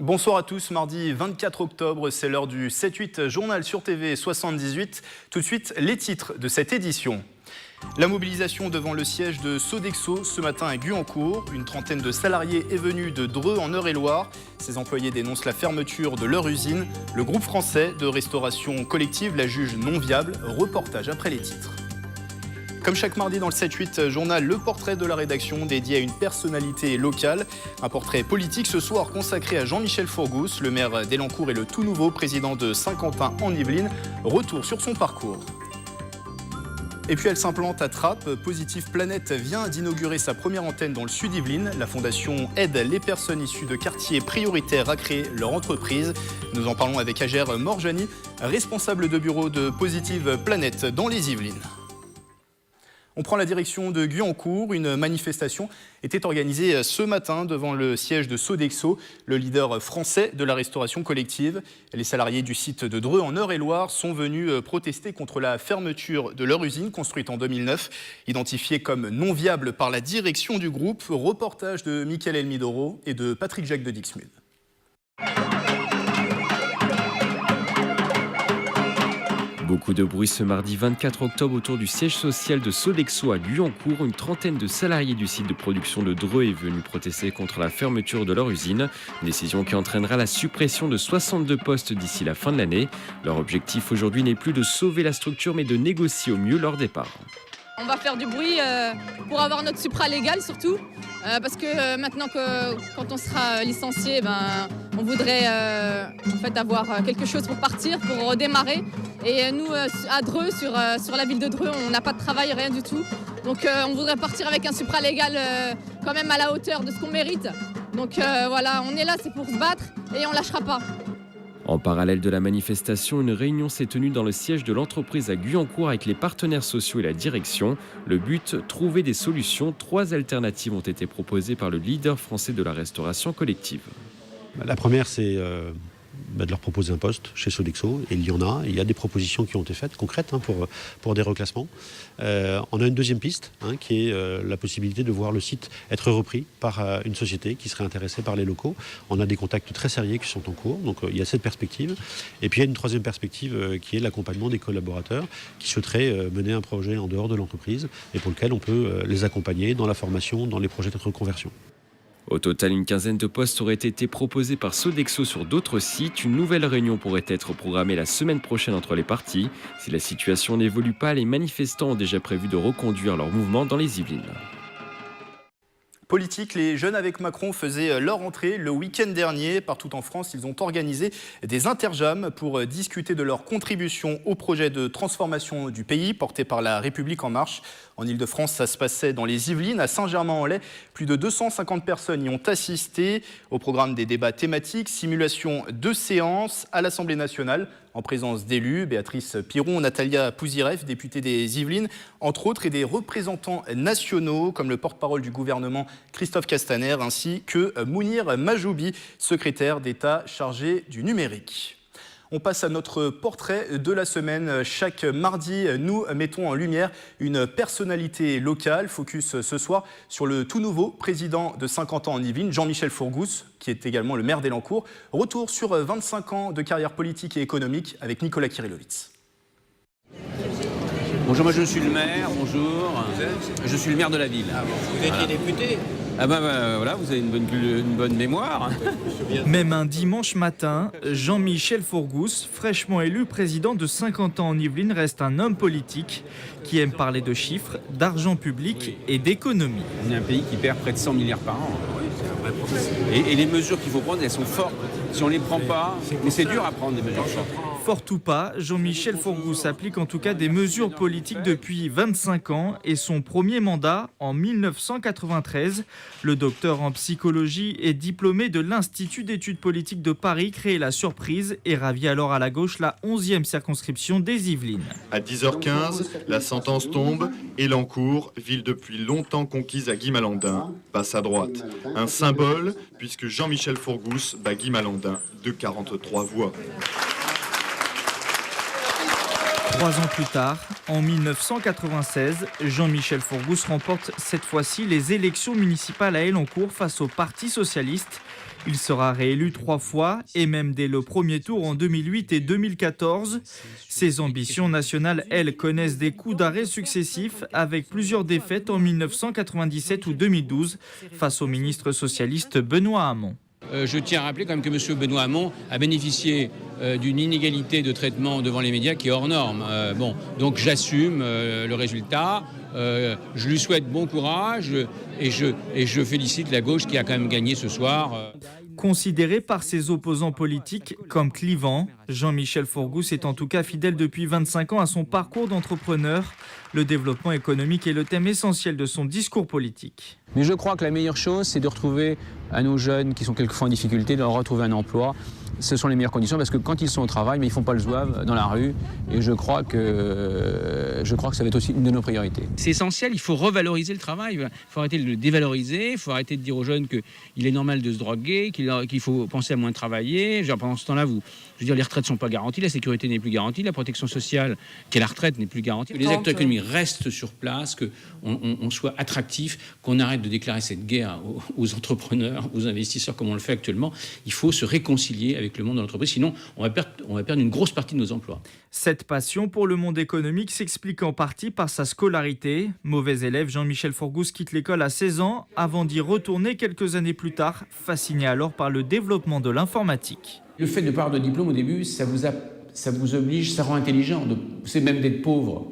Bonsoir à tous, mardi 24 octobre, c'est l'heure du 7-8 journal sur TV 78. Tout de suite, les titres de cette édition. La mobilisation devant le siège de Sodexo ce matin à Guyancourt. Une trentaine de salariés est venue de Dreux en Eure-et-Loire. Ces employés dénoncent la fermeture de leur usine. Le groupe français de restauration collective la juge non viable. Reportage après les titres. Comme chaque mardi dans le 7-8 journal, le portrait de la rédaction dédié à une personnalité locale. Un portrait politique ce soir consacré à Jean-Michel Fourgousse, le maire d'Elancourt et le tout nouveau président de Saint-Quentin en Yvelines. Retour sur son parcours. Et puis elle s'implante à Trappes. Positif Planète vient d'inaugurer sa première antenne dans le sud Yvelines. La fondation aide les personnes issues de quartiers prioritaires à créer leur entreprise. Nous en parlons avec Ager Morjani, responsable de bureau de Positive Planète dans les Yvelines. On prend la direction de Guyancourt. Une manifestation était organisée ce matin devant le siège de Sodexo, le leader français de la restauration collective. Les salariés du site de Dreux en Eure-et-Loire sont venus protester contre la fermeture de leur usine construite en 2009, identifiée comme non viable par la direction du groupe. Reportage de Mickaël Elmidoro et de Patrick Jacques de Dixmude. Beaucoup de bruit ce mardi 24 octobre autour du siège social de Sodexo à Guyancourt. Une trentaine de salariés du site de production de Dreux est venue protester contre la fermeture de leur usine. Une décision qui entraînera la suppression de 62 postes d'ici la fin de l'année. Leur objectif aujourd'hui n'est plus de sauver la structure mais de négocier au mieux leur départ. On va faire du bruit pour avoir notre supralégal surtout, parce que maintenant quand on sera licencié, on voudrait en fait avoir quelque chose pour partir, pour redémarrer. Et nous, à Dreux, sur la ville de Dreux, on n'a pas de travail, rien du tout. Donc on voudrait partir avec un supralégal quand même à la hauteur de ce qu'on mérite. Donc voilà, on est là, c'est pour se battre et on lâchera pas. En parallèle de la manifestation, une réunion s'est tenue dans le siège de l'entreprise à Guyancourt avec les partenaires sociaux et la direction. Le but, trouver des solutions. 3 alternatives ont été proposées par le leader français de la restauration collective. La première, c'est de leur proposer un poste chez Sodexo, et il y en a. Il y a des propositions qui ont été faites, concrètes, pour des reclassements. On a une deuxième piste, qui est la possibilité de voir le site être repris par une société qui serait intéressée par les locaux. On a des contacts très sérieux qui sont en cours, donc il y a cette perspective. Et puis il y a une troisième perspective qui est l'accompagnement des collaborateurs qui souhaiteraient mener un projet en dehors de l'entreprise et pour lequel on peut les accompagner dans la formation, dans les projets de reconversion. Au total, une quinzaine de postes auraient été proposés par Sodexo sur d'autres sites. Une nouvelle réunion pourrait être programmée la semaine prochaine entre les parties. Si la situation n'évolue pas, les manifestants ont déjà prévu de reconduire leur mouvement dans les Yvelines. Politique, les Jeunes avec Macron faisaient leur entrée le week-end dernier. Partout en France, ils ont organisé des interjams pour discuter de leur contribution au projet de transformation du pays porté par la République En Marche. En Ile-de-France, ça se passait dans les Yvelines, à Saint-Germain-en-Laye. Plus de 250 personnes y ont assisté. Au programme des débats thématiques, simulation de séances à l'Assemblée nationale, en présence d'élus, Béatrice Piron, Natalia Pouzireff, députée des Yvelines, entre autres, et des représentants nationaux, comme le porte-parole du gouvernement Christophe Castaner, ainsi que Mounir Majoubi, secrétaire d'État chargé du numérique. On passe à notre portrait de la semaine. Chaque mardi, nous mettons en lumière une personnalité locale. Focus ce soir sur le tout nouveau président de Saint-Quentin en Yvelines, Jean-Michel Fourgousse, qui est également le maire d'Elancourt. Retour sur 25 ans de carrière politique et économique avec Nicolas Kirillovitz. Bonjour, moi je suis le maire, bonjour. Je suis le maire de la ville. Vous étiez député ? Voilà, vous avez une bonne mémoire. Même un dimanche matin, Jean-Michel Fourgousse, fraîchement élu président de Saint-Quentin en Yvelines, reste un homme politique qui aime parler de chiffres, d'argent public et d'économie. On est un pays qui perd près de 100 milliards par an. Et les mesures qu'il faut prendre, elles sont fortes. Si on ne les prend pas, mais c'est dur à prendre des mesures fortes. Fort ou pas, Jean-Michel Fourgousse applique en tout cas des mesures politiques depuis 25 ans et son premier mandat en 1993. Le docteur en psychologie et diplômé de l'Institut d'études politiques de Paris crée la surprise et ravit alors à la gauche la 11e circonscription des Yvelines. À 10h15, la sentence tombe. Elancourt, ville depuis longtemps conquise à Guy Malandin, passe à droite. Un symbole puisque Jean-Michel Fourgousse bat Guy Malandin de 43 voix. 3 ans plus tard, en 1996, Jean-Michel Fourgousse remporte cette fois-ci les élections municipales à Elancourt face au Parti socialiste. Il sera réélu 3 fois et même dès le premier tour en 2008 et 2014. Ses ambitions nationales, elles, connaissent des coups d'arrêt successifs avec plusieurs défaites en 1997 ou 2012 face au ministre socialiste Benoît Hamon. Je tiens à rappeler quand même que M. Benoît Hamon a bénéficié d'une inégalité de traitement devant les médias qui est hors norme. Donc j'assume le résultat. Je lui souhaite bon courage et je félicite la gauche qui a quand même gagné ce soir. Considéré par ses opposants politiques comme clivant, Jean-Michel Forgousse est en tout cas fidèle depuis 25 ans à son parcours d'entrepreneur. Le développement économique est le thème essentiel de son discours politique. Mais je crois que la meilleure chose, c'est de retrouver à nos jeunes qui sont quelquefois en difficulté, de leur retrouver un emploi. Ce sont les meilleures conditions parce que quand ils sont au travail, mais ils ne font pas le zouave dans la rue. Et je crois que ça va être aussi une de nos priorités. C'est essentiel, il faut revaloriser le travail. Il faut arrêter de le dévaloriser, il faut arrêter de dire aux jeunes qu'il est normal de se droguer, qu'il faut penser à moins travailler. Pendant ce temps-là, les retraites ne sont pas garanties, la sécurité n'est plus garantie, la protection sociale, qui est la retraite, n'est plus garantie. Les acteurs économiques restent sur place, qu'on soit attractif, qu'on arrête de déclarer cette guerre aux entrepreneurs, aux investisseurs comme on le fait actuellement. Il faut se réconcilier avec le monde de l'entreprise, sinon on va perdre une grosse partie de nos emplois. Cette passion pour le monde économique s'explique en partie par sa scolarité. Mauvais élève, Jean-Michel Forgousse quitte l'école à 16 ans avant d'y retourner quelques années plus tard, fasciné alors par le développement de l'informatique. Le fait de ne pas avoir de diplôme au début, ça vous oblige, ça rend intelligent. C'est même d'être pauvre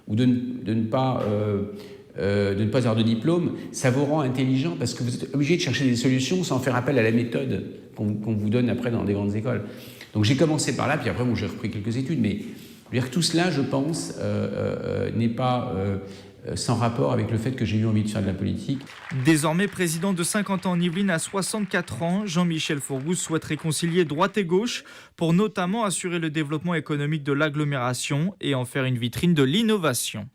ou de ne pas avoir de diplôme, ça vous rend intelligent parce que vous êtes obligé de chercher des solutions sans faire appel à la méthode qu'on vous donne après dans des grandes écoles. Donc j'ai commencé par là, puis après j'ai repris quelques études, mais tout cela, je pense, n'est pas sans rapport avec le fait que j'ai eu envie de faire de la politique. Désormais président de 50 ans en Yvelines à 64 ans, Jean-Michel Forgousse souhaite réconcilier droite et gauche pour notamment assurer le développement économique de l'agglomération et en faire une vitrine de l'innovation.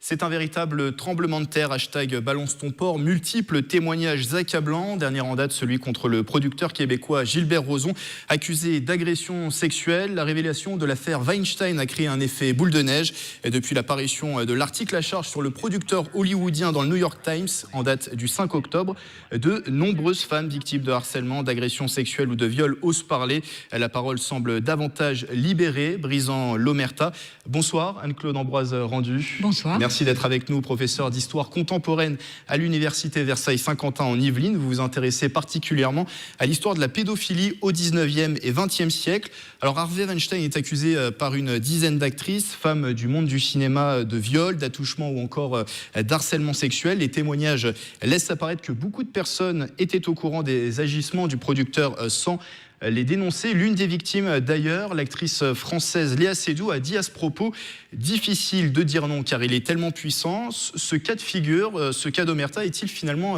C'est un véritable tremblement de terre, #balance ton port, multiples témoignages accablants. Dernier en date, celui contre le producteur québécois Gilbert Rozon, accusé d'agression sexuelle. La révélation de l'affaire Weinstein a créé un effet boule de neige. Et depuis l'apparition de l'article à charge sur le producteur hollywoodien dans le New York Times, en date du 5 octobre, de nombreuses femmes victimes de harcèlement, d'agression sexuelle ou de viol osent parler. La parole semble davantage libérée, brisant l'omerta. Bonsoir Anne-Claude Ambroise Rendu. Bonsoir. Merci d'être avec nous, professeur d'histoire contemporaine à l'université Versailles-Saint-Quentin en Yvelines. Vous vous intéressez particulièrement à l'histoire de la pédophilie au 19e et 20e siècle. Alors Harvey Weinstein est accusé par une dizaine d'actrices, femmes du monde du cinéma, de viol, d'attouchement ou encore d'harcèlement sexuel. Les témoignages laissent apparaître que beaucoup de personnes étaient au courant des agissements du producteur sans les dénoncer. L'une des victimes d'ailleurs, l'actrice française Léa Seydoux, a dit à ce propos « Difficile de dire non car il est tellement puissant ». Ce cas de figure, ce cas d'omerta est-il finalement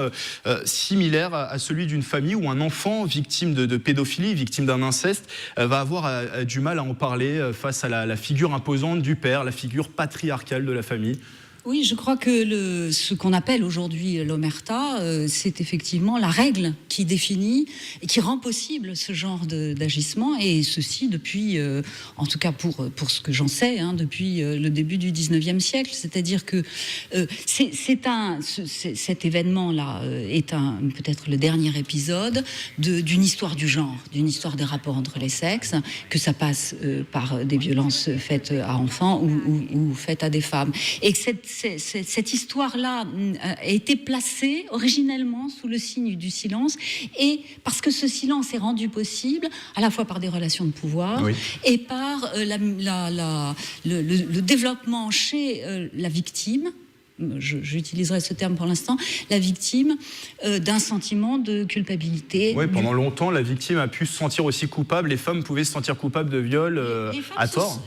similaire à celui d'une famille où un enfant victime de pédophilie, victime d'un inceste, va avoir du mal à en parler face à la figure imposante du père, la figure patriarcale de la famille ? Oui, je crois que ce qu'on appelle aujourd'hui l'omerta, c'est effectivement la règle qui définit et qui rend possible ce genre d'agissement, et ceci depuis, en tout cas pour ce que j'en sais, depuis le début du 19e siècle. C'est-à-dire que cet événement-là est peut-être le dernier épisode d'une histoire du genre, d'une histoire des rapports entre les sexes, que ça passe par des violences faites à enfants ou faites à des femmes. Et que cette histoire-là a été placée originellement sous le signe du silence, et parce que ce silence est rendu possible à la fois par des relations de pouvoir, oui, et par le développement chez la victime. J'utiliserai ce terme pour l'instant, la victime d'un sentiment de culpabilité. Oui, pendant longtemps, la victime a pu se sentir aussi coupable. Les femmes pouvaient se sentir coupables de viol à tort.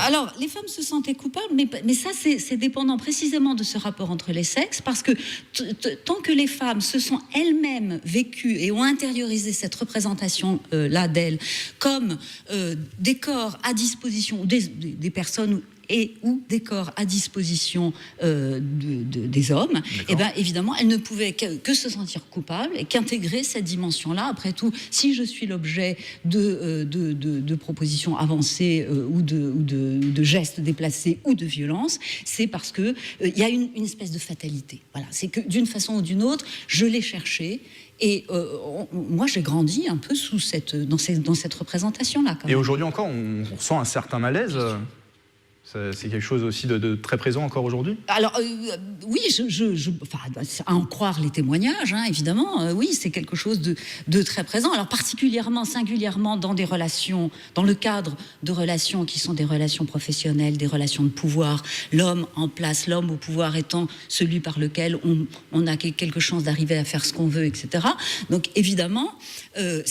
Alors, les femmes se sentaient coupables, mais ça, c'est dépendant précisément de ce rapport entre les sexes, parce que tant que les femmes se sont elles-mêmes vécues et ont intériorisé cette représentation-là d'elles comme des corps à disposition, des personnes et ou des corps à disposition des hommes, et bien évidemment, elle ne pouvait que se sentir coupable et qu'intégrer cette dimension-là. Après tout, si je suis l'objet de propositions avancées ou de gestes déplacés ou de violences, c'est parce que il y a une espèce de fatalité. Voilà, c'est que d'une façon ou d'une autre, je l'ai cherché. Et moi, j'ai grandi un peu dans cette représentation-là. Et aujourd'hui encore, on ressent un certain malaise. C'est quelque chose aussi de très présent encore aujourd'hui ? Alors, oui, à en croire les témoignages, hein, évidemment, oui, c'est quelque chose de très présent. Alors, singulièrement dans des relations, dans le cadre de relations qui sont des relations professionnelles, des relations de pouvoir, l'homme en place, l'homme au pouvoir étant celui par lequel on a quelque chance d'arriver à faire ce qu'on veut, etc. Donc, évidemment, au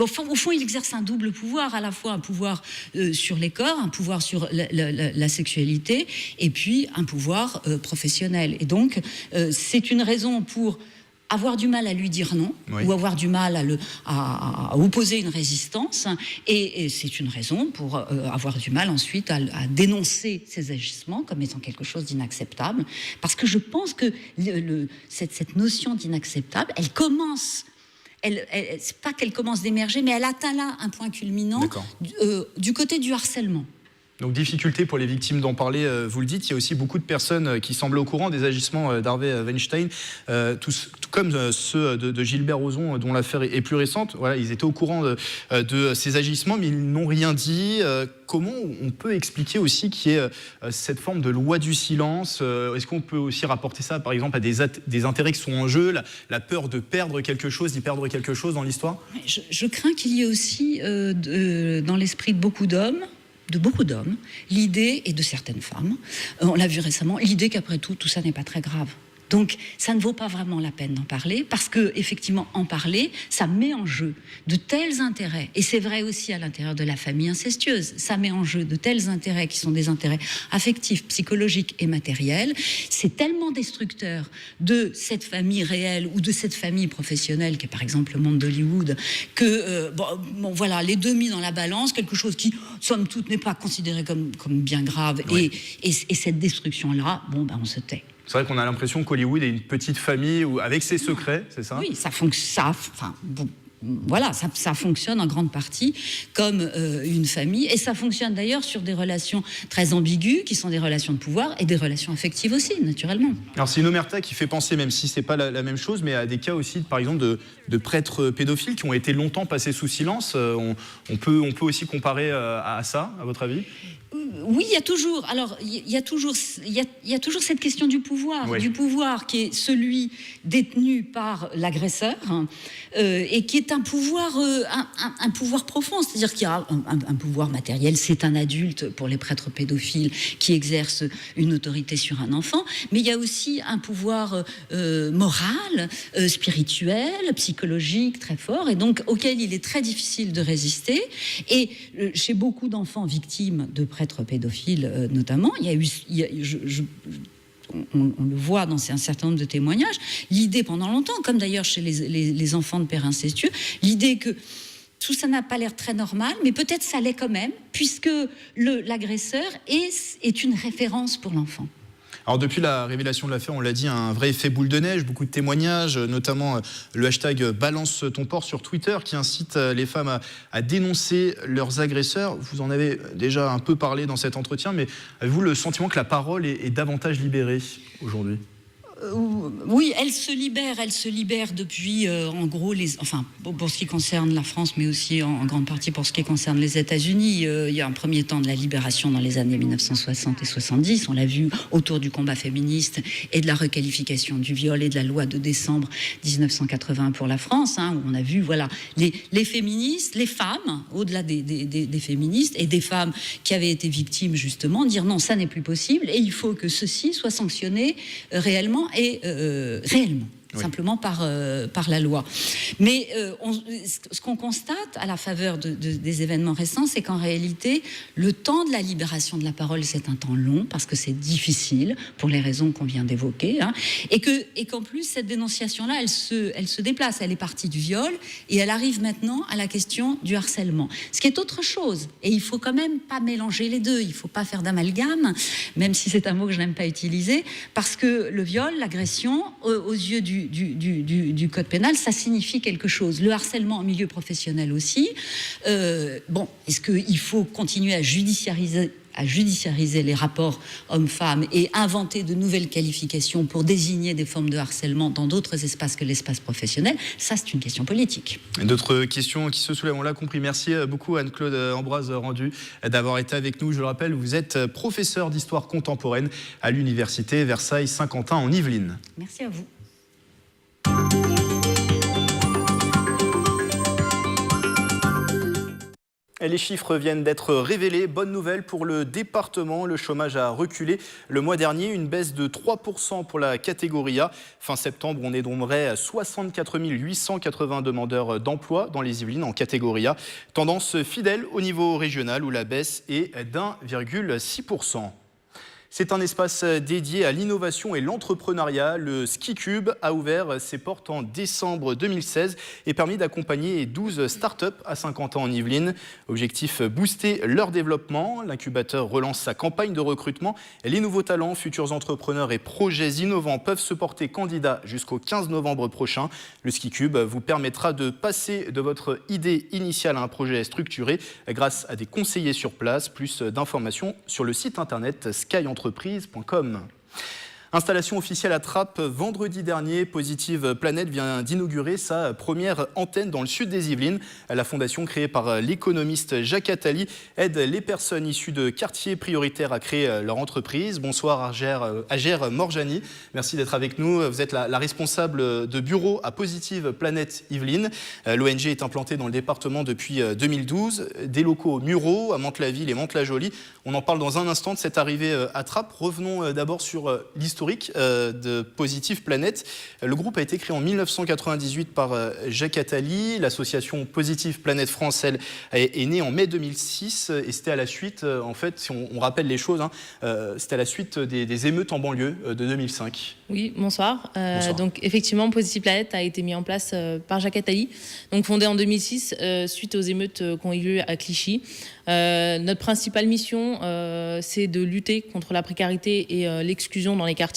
fond, il exerce un double pouvoir, à la fois un pouvoir sur les corps, un pouvoir sur la sexualité, et puis un pouvoir professionnel. Et donc, c'est une raison pour avoir du mal à lui dire non, ou avoir du mal à opposer une résistance, et c'est une raison pour avoir du mal ensuite à dénoncer ces agissements comme étant quelque chose d'inacceptable, parce que je pense que cette notion d'inacceptable, elle commence... c'est pas qu'elle commence d'émerger, mais elle atteint là un point culminant du côté du harcèlement. Donc difficulté pour les victimes d'en parler, vous le dites. Il y a aussi beaucoup de personnes qui semblent au courant des agissements d'Harvey Weinstein, tout comme ceux de Gilbert Rozon, dont l'affaire est plus récente. Voilà, ils étaient au courant de ces agissements, mais ils n'ont rien dit. Comment on peut expliquer aussi qu'il y ait cette forme de loi du silence ? Est-ce qu'on peut aussi rapporter ça, par exemple, à des intérêts qui sont en jeu, la peur de perdre quelque chose, d'y perdre quelque chose dans l'histoire ? Je crains qu'il y ait aussi, dans l'esprit de beaucoup d'hommes, l'idée, et de certaines femmes, on l'a vu récemment, l'idée qu'après tout ça n'est pas très grave. Donc, ça ne vaut pas vraiment la peine d'en parler, parce que, effectivement, en parler, ça met en jeu de tels intérêts, et c'est vrai aussi à l'intérieur de la famille incestueuse, ça met en jeu de tels intérêts qui sont des intérêts affectifs, psychologiques et matériels. C'est tellement destructeur de cette famille réelle ou de cette famille professionnelle, qui est par exemple le monde d'Hollywood, que, voilà, les deux mis dans la balance, quelque chose qui, somme toute, n'est pas considéré comme bien grave, et cette destruction-là, on se tait. C'est vrai qu'on a l'impression qu'Hollywood est une petite famille avec ses secrets, c'est ça ? Oui, ça fonctionne en grande partie comme une famille, et ça fonctionne d'ailleurs sur des relations très ambiguës, qui sont des relations de pouvoir et des relations affectives aussi, naturellement. Alors c'est une omerta qui fait penser, même si c'est pas la même chose, mais à des cas aussi, par exemple, de prêtres pédophiles qui ont été longtemps passés sous silence. On peut aussi comparer à ça, à votre avis ? Oui, il y a toujours cette question du pouvoir qui est celui détenu par l'agresseur, et qui est un pouvoir profond, c'est-à-dire qu'il y a un pouvoir matériel, c'est un adulte pour les prêtres pédophiles qui exercent une autorité sur un enfant, mais il y a aussi un pouvoir moral, spirituel, psychologique très fort, et donc auquel il est très difficile de résister. Et chez beaucoup d'enfants victimes de prêtres pédophiles notamment, on le voit dans un certain nombre de témoignages, l'idée pendant longtemps, comme d'ailleurs chez les enfants de pères incestueux, l'idée que tout ça n'a pas l'air très normal, mais peut-être ça l'est quand même, puisque l'agresseur est une référence pour l'enfant. Alors depuis la révélation de l'affaire, on l'a dit, un vrai effet boule de neige, beaucoup de témoignages, notamment le hashtag Balance ton porc sur Twitter qui incite les femmes à dénoncer leurs agresseurs. Vous en avez déjà un peu parlé dans cet entretien, mais avez-vous le sentiment que la parole est davantage libérée aujourd'hui ? Oui, elle se libère depuis, en gros, pour ce qui concerne la France, mais aussi en grande partie pour ce qui concerne les États-Unis. Il y a un premier temps de la libération dans les années 1960 et 70. On l'a vu autour du combat féministe et de la requalification du viol et de la loi de décembre 1980 pour la France, où on a vu, voilà, les féministes, les femmes, au-delà des féministes et des femmes qui avaient été victimes, justement, dire non, ça n'est plus possible et il faut que ceci soit sanctionné réellement et réellement. simplement par la loi. Mais ce qu'on constate à la faveur des événements récents, c'est qu'en réalité, le temps de la libération de la parole, c'est un temps long, parce que c'est difficile, pour les raisons qu'on vient d'évoquer, hein, et qu'en plus, cette dénonciation-là, elle se déplace. Elle est partie du viol, et elle arrive maintenant à la question du harcèlement. Ce qui est autre chose, et il faut quand même pas mélanger les deux, il faut pas faire d'amalgame, même si c'est un mot que je n'aime pas utiliser, parce que le viol, l'agression, aux yeux du code pénal, ça signifie quelque chose. Le harcèlement en milieu professionnel aussi. Est-ce qu'il faut continuer à judiciariser les rapports hommes-femmes et inventer de nouvelles qualifications pour désigner des formes de harcèlement dans d'autres espaces que l'espace professionnel? Ça, c'est une question politique. D'autres questions qui se soulèvent, on l'a compris. Merci beaucoup Anne-Claude Ambroise Rendu d'avoir été avec nous. Je le rappelle, vous êtes professeur d'histoire contemporaine à l'université Versailles-Saint-Quentin en Yvelines. Merci à vous. Les chiffres viennent d'être révélés. Bonne nouvelle pour le département. Le chômage a reculé le mois dernier. Une baisse de 3% pour la catégorie A. Fin septembre, on dénombrait à 64 880 demandeurs d'emploi dans les Yvelines en catégorie A. Tendance fidèle au niveau régional où la baisse est d'1,6%. C'est un espace dédié à l'innovation et l'entrepreneuriat. Le SkiCube a ouvert ses portes en décembre 2016 et permis d'accompagner 12 startups à 50 ans en Yvelines. Objectif, booster leur développement. L'incubateur relance sa campagne de recrutement. Les nouveaux talents, futurs entrepreneurs et projets innovants peuvent se porter candidats jusqu'au 15 novembre prochain. Le SkiCube vous permettra de passer de votre idée initiale à un projet structuré grâce à des conseillers sur place. Plus d'informations sur le site internet skyentreprise.com. Installation officielle à Trappes vendredi dernier. Positive Planète vient d'inaugurer sa première antenne dans le sud des Yvelines. La fondation créée par l'économiste Jacques Attali aide les personnes issues de quartiers prioritaires à créer leur entreprise. Bonsoir Agère Morjani, merci d'être avec nous. Vous êtes la responsable de bureau à Positive Planète Yvelines. L'ONG est implantée dans le département depuis 2012. Des locaux muraux à Mantes-la-Ville et Mantes-la-Jolie. On en parle dans un instant de cette arrivée à Trappes. Revenons d'abord sur l'histoire de Positive Planète. Le groupe a été créé en 1998 par Jacques Attali. L'association Positive Planète France, elle, est née en mai 2006 et c'était à la suite, en fait, si on rappelle les choses, c'était à la suite des émeutes en banlieue de 2005. Oui, bonsoir. Donc effectivement, Positive Planète a été mis en place par Jacques Attali, donc fondé en 2006 suite aux émeutes qui ont eu lieu à Clichy. Notre principale mission, c'est de lutter contre la précarité et l'exclusion dans les quartiers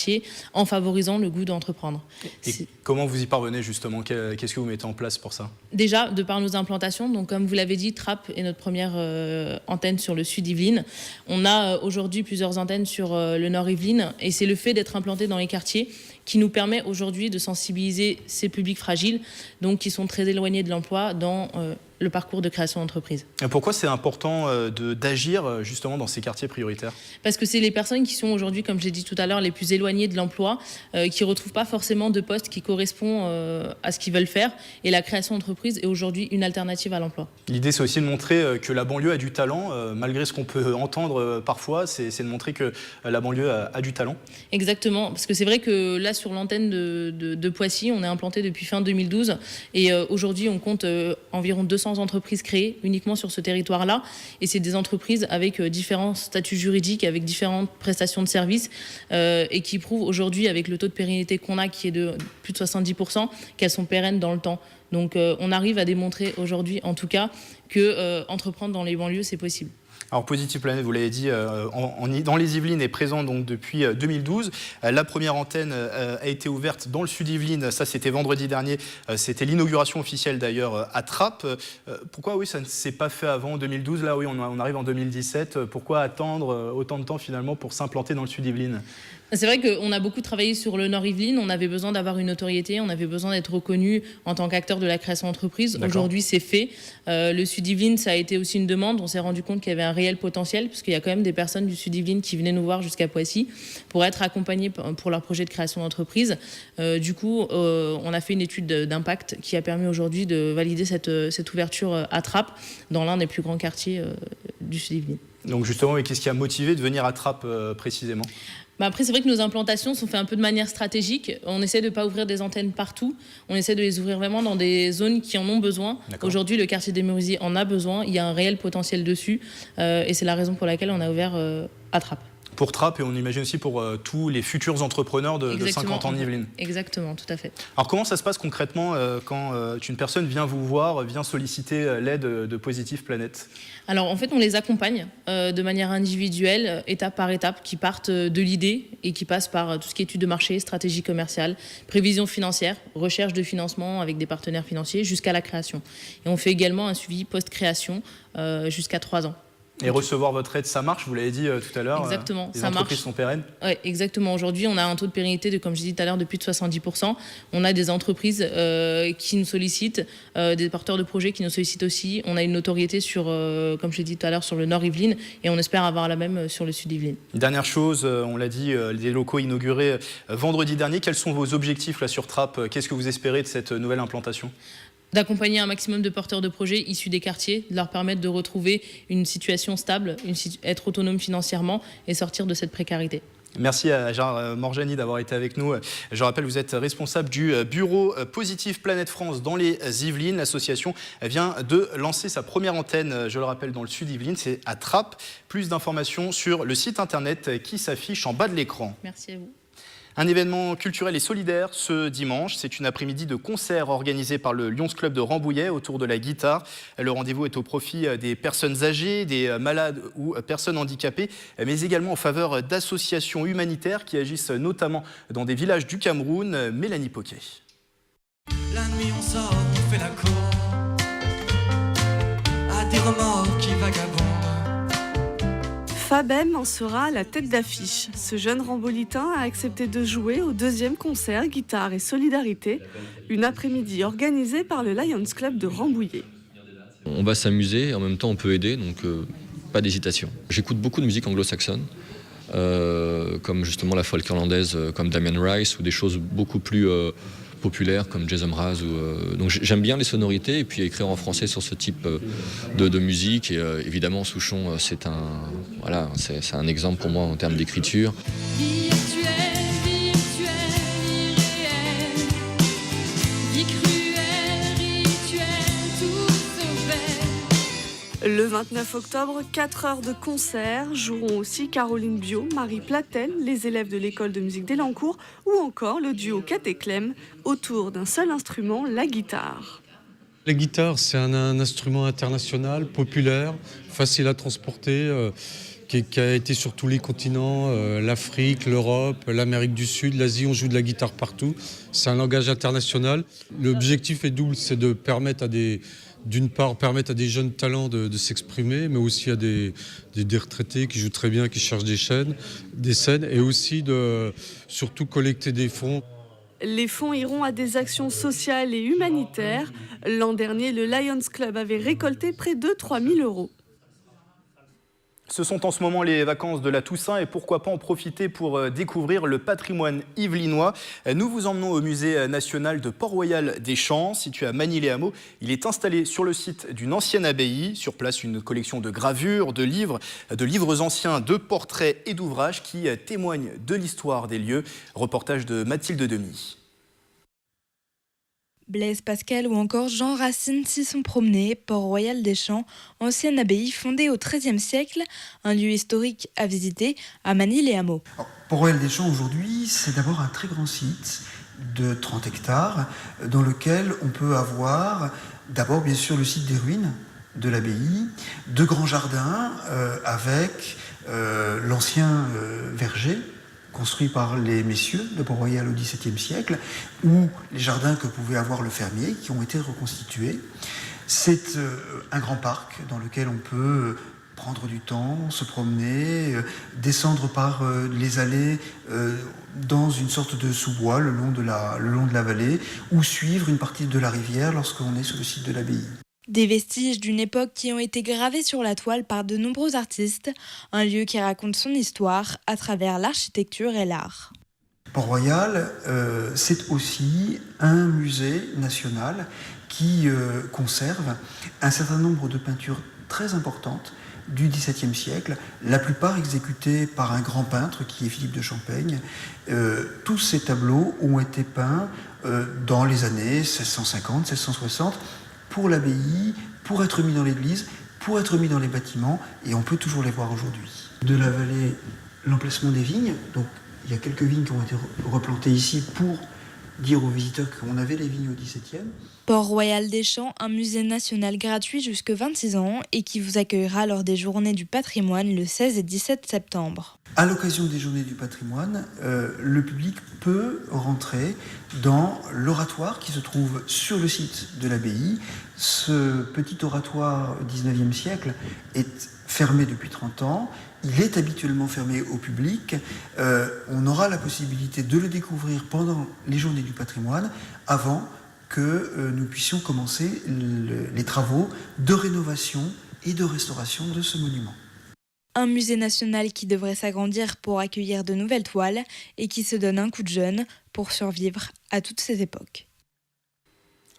en favorisant le goût d'entreprendre. Et comment vous y parvenez justement? Qu'est-ce que vous mettez en place pour ça? Déjà, de par nos implantations, donc comme vous l'avez dit, Trappes est notre première antenne sur le sud Yvelines. On a aujourd'hui plusieurs antennes sur le nord Yvelines et c'est le fait d'être implanté dans les quartiers qui nous permet aujourd'hui de sensibiliser ces publics fragiles, donc qui sont très éloignés de l'emploi dans le parcours de création d'entreprise. Pourquoi c'est important d'agir justement dans ces quartiers prioritaires? Parce que c'est les personnes qui sont aujourd'hui, comme j'ai dit tout à l'heure, les plus éloignées de l'emploi, qui ne retrouvent pas forcément de poste qui correspond à ce qu'ils veulent faire. Et la création d'entreprise est aujourd'hui une alternative à l'emploi. L'idée, c'est aussi de montrer que la banlieue a du talent, malgré ce qu'on peut entendre parfois, c'est de montrer que la banlieue a du talent. Exactement, parce que c'est vrai que là, sur l'antenne de Poissy, on est implanté depuis fin 2012 et aujourd'hui, on compte environ 200 entreprises créées uniquement sur ce territoire-là. Et c'est des entreprises avec différents statuts juridiques, avec différentes prestations de services et qui prouvent aujourd'hui, avec le taux de pérennité qu'on a, qui est de plus de 70%, qu'elles sont pérennes dans le temps. Donc on arrive à démontrer aujourd'hui, en tout cas, que entreprendre dans les banlieues, c'est possible. Alors Positive Planète, vous l'avez dit, dans les Yvelines est présent donc depuis 2012. La première antenne a été ouverte dans le sud Yvelines, ça c'était vendredi dernier, c'était l'inauguration officielle d'ailleurs à Trappes. Pourquoi ça ne s'est pas fait avant 2012? Là oui, on arrive en 2017. Pourquoi attendre autant de temps finalement pour s'implanter dans le sud Yvelines? C'est vrai qu'on a beaucoup travaillé sur le Nord Yvelines, on avait besoin d'avoir une notoriété, on avait besoin d'être reconnu en tant qu'acteur de la création d'entreprise. Aujourd'hui, c'est fait. Le Sud Yvelines, ça a été aussi une demande. On s'est rendu compte qu'il y avait un réel potentiel, parce qu'il y a quand même des personnes du Sud Yvelines qui venaient nous voir jusqu'à Poissy pour être accompagnées pour leur projet de création d'entreprise. Du coup, on a fait une étude d'impact qui a permis aujourd'hui de valider cette ouverture à Trappes, dans l'un des plus grands quartiers du Sud Yvelines. Donc justement, qu'est-ce qui a motivé de venir à Trappes précisément ? Après, c'est vrai que nos implantations sont faites un peu de manière stratégique. On essaie de ne pas ouvrir des antennes partout. On essaie de les ouvrir vraiment dans des zones qui en ont besoin. Aujourd'hui, le quartier des Merisiers en a besoin. Il y a un réel potentiel dessus. Et c'est la raison pour laquelle on a ouvert à Trappes. Pour Trappes, et on imagine aussi pour tous les futurs entrepreneurs de 50 ans en Yvelines. Exactement, tout à fait. Alors comment ça se passe concrètement quand une personne vient vous voir, vient solliciter l'aide de Positive Planète ? Alors en fait, on les accompagne de manière individuelle, étape par étape, qui partent de l'idée et qui passent par tout ce qui est étude de marché, stratégie commerciale, prévision financière, recherche de financement avec des partenaires financiers, jusqu'à la création. Et on fait également un suivi post-création jusqu'à 3 ans. Et recevoir votre aide, ça marche, vous l'avez dit tout à l'heure. Exactement, les ça entreprises marche. sont pérennes. Oui, exactement. Aujourd'hui, on a un taux de pérennité de, comme je disais tout à l'heure, de plus de 70%. On a des entreprises qui nous sollicitent, des porteurs de projets qui nous sollicitent aussi. On a une notoriété sur, comme je l'ai dit tout à l'heure, sur le nord Yvelines et on espère avoir la même sur le sud Yvelines. Dernière chose, on l'a dit, les locaux inaugurés vendredi dernier. Quels sont vos objectifs là sur Trappes ? Qu'est-ce que vous espérez de cette nouvelle implantation ? D'accompagner un maximum de porteurs de projets issus des quartiers, de leur permettre de retrouver une situation stable, être autonome financièrement et sortir de cette précarité. Merci à Gérard Morjani d'avoir été avec nous. Je rappelle, vous êtes responsable du bureau Positive Planète France dans les Yvelines. L'association vient de lancer sa première antenne, je le rappelle, dans le sud Yvelines, c'est à Trappes. Plus d'informations sur le site internet qui s'affiche en bas de l'écran. Merci à vous. Un événement culturel et solidaire ce dimanche. C'est une après-midi de concert organisé par le Lions Club de Rambouillet autour de la guitare. Le rendez-vous est au profit des personnes âgées, des malades ou personnes handicapées, mais également en faveur d'associations humanitaires qui agissent notamment dans des villages du Cameroun. Mélanie Poquet. La nuit on sort, on fait la cour à des remords qui vagabondent. Fabem en sera la tête d'affiche. Ce jeune rambolitain a accepté de jouer au 2e concert Guitare et Solidarité, une après-midi organisée par le Lions Club de Rambouillet. On va s'amuser, en même temps on peut aider, donc pas d'hésitation. J'écoute beaucoup de musique anglo-saxonne, comme justement la folk irlandaise, comme Damien Rice, ou des choses beaucoup plus populaires comme Jason Mraz. Donc j'aime bien les sonorités et puis écrire en français sur ce type de musique. Et évidemment, Souchon, c'est un exemple pour moi en termes d'écriture. Le 29 octobre, 4 heures de concert joueront aussi Caroline Bio, Marie Platel, les élèves de l'école de musique d'Elancourt ou encore le duo Cat et Clem autour d'un seul instrument, la guitare. La guitare, c'est un instrument international, populaire, facile à transporter, qui a été sur tous les continents, l'Afrique, l'Europe, l'Amérique du Sud, l'Asie, on joue de la guitare partout. C'est un langage international. L'objectif est double, c'est de permettre d'une part, permettre à des jeunes talents de s'exprimer, mais aussi à des retraités qui jouent très bien, qui cherchent des scènes, et aussi de surtout collecter des fonds. Les fonds iront à des actions sociales et humanitaires. L'an dernier, le Lions Club avait récolté près de 3 000 €. Ce sont en ce moment les vacances de la Toussaint et pourquoi pas en profiter pour découvrir le patrimoine yvelinois. Nous vous emmenons au musée national de Port-Royal des Champs, situé à Magny-les-Hameaux. Il est installé sur le site d'une ancienne abbaye. Sur place, une collection de gravures, de livres anciens, de portraits et d'ouvrages qui témoignent de l'histoire des lieux. Reportage de Mathilde Demy. Blaise Pascal ou encore Jean Racine s'y sont promenés. Port-Royal des Champs, ancienne abbaye fondée au XIIIe siècle, un lieu historique à visiter à Magny-les-Hameaux. Port-Royal des Champs aujourd'hui, c'est d'abord un très grand site de 30 hectares dans lequel on peut avoir d'abord bien sûr le site des ruines de l'abbaye, de grands jardins avec l'ancien verger construit par les messieurs de Port-Royal au XVIIe siècle, ou les jardins que pouvait avoir le fermier, qui ont été reconstitués. C'est un grand parc dans lequel on peut prendre du temps, se promener, descendre par les allées dans une sorte de sous-bois le long de la vallée, ou suivre une partie de la rivière lorsqu'on est sur le site de l'abbaye. Des vestiges d'une époque qui ont été gravés sur la toile par de nombreux artistes, un lieu qui raconte son histoire à travers l'architecture et l'art. Port-Royal, c'est aussi un musée national qui conserve un certain nombre de peintures très importantes du XVIIe siècle, la plupart exécutés par un grand peintre qui est Philippe de Champaigne. Tous ces tableaux ont été peints dans les années 1650, 1660 pour l'abbaye, pour être mis dans l'église, pour être mis dans les bâtiments, et on peut toujours les voir aujourd'hui. De la vallée, l'emplacement des vignes, donc il y a quelques vignes qui ont été replantées ici pour dire aux visiteurs qu'on avait les vignes au XVIIe. Port-Royal des Champs, un musée national gratuit jusqu'à 26 ans et qui vous accueillera lors des Journées du patrimoine le 16 et 17 septembre. À l'occasion des Journées du patrimoine, le public peut rentrer dans l'oratoire qui se trouve sur le site de l'abbaye. Ce petit oratoire 19e siècle est fermé depuis 30 ans. Il est habituellement fermé au public. On aura la possibilité de le découvrir pendant les Journées du patrimoine avant que nous puissions commencer les travaux de rénovation et de restauration de ce monument. Un musée national qui devrait s'agrandir pour accueillir de nouvelles toiles et qui se donne un coup de jeune pour survivre à toutes ces époques.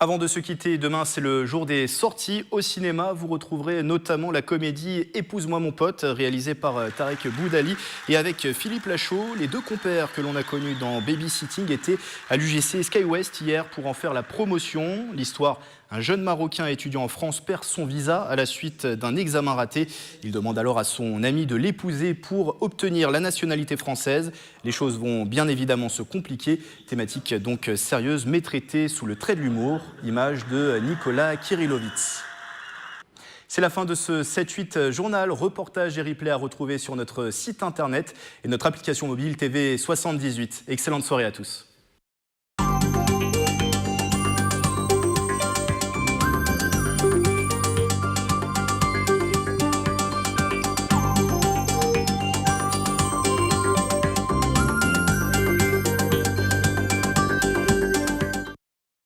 Avant de se quitter, demain c'est le jour des sorties au cinéma. Vous retrouverez notamment la comédie Épouse-moi mon pote, réalisée par Tarek Boudali et avec Philippe Lachaud. Les deux compères que l'on a connus dans Babysitting étaient à l'UGC SkyWest hier pour en faire la promotion. L'histoire: un jeune Marocain étudiant en France perd son visa à la suite d'un examen raté. Il demande alors à son ami de l'épouser pour obtenir la nationalité française. Les choses vont bien évidemment se compliquer. Thématique donc sérieuse mais traitée sous le trait de l'humour. Image de Nicolas Kirillovitz. C'est la fin de ce 7-8 journal. Reportage et replay à retrouver sur notre site internet et notre application mobile TV78. Excellente soirée à tous.